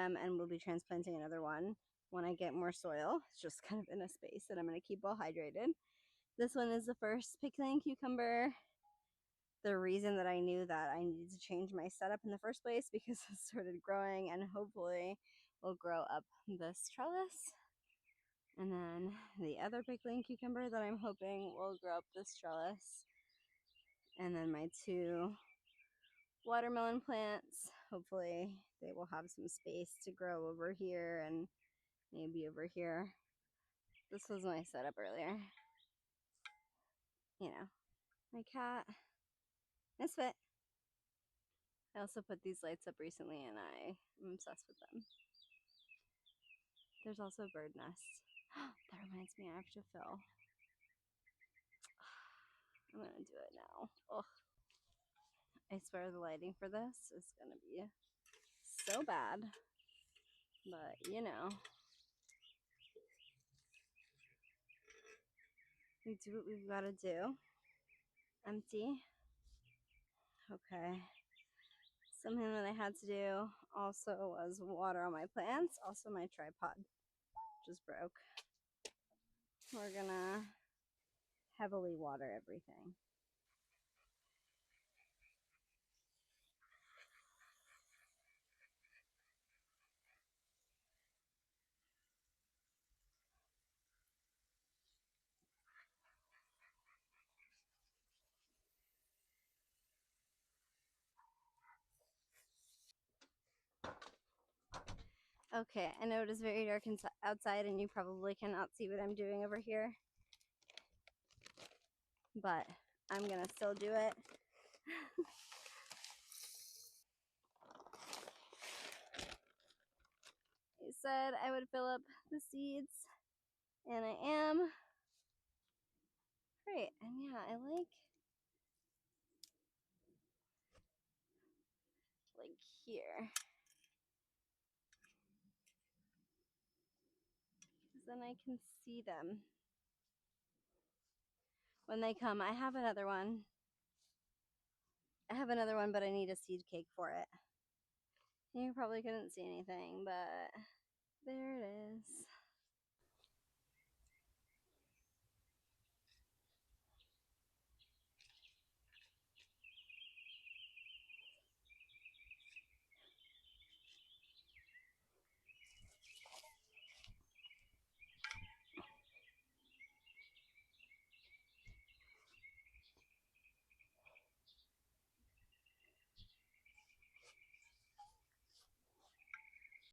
them, and we'll be transplanting another one when I get more soil. It's just kind of in a space that I'm going to keep well hydrated. This one is the first pickling cucumber. The reason that I knew that I needed to change my setup in the first place because it started growing and hopefully will grow up this trellis. And then the other pickling cucumber that I'm hoping will grow up this trellis. And then my 2 watermelon plants, hopefully they will have some space to grow over here and maybe over here. This was my setup earlier. You know, my cat, Misfit. I also put these lights up recently and I am obsessed with them. There's also a bird nest. That reminds me, I have to fill. I'm gonna do it now. Ugh. I swear the lighting for this is gonna be so bad. But you know, we do what we've gotta do. Empty. Okay. Something that I had to do also was water on my plants. Also, my tripod just broke. We're gonna heavily water everything. Okay, I know it is very dark outside and you probably cannot see what I'm doing over here, but I'm gonna still do it. I said I would fill up the seeds, and I am. Great, and yeah, I like here. Because then I can see them when they come. I have another one. But I need a seed cake for it. You probably couldn't see anything, but there it is.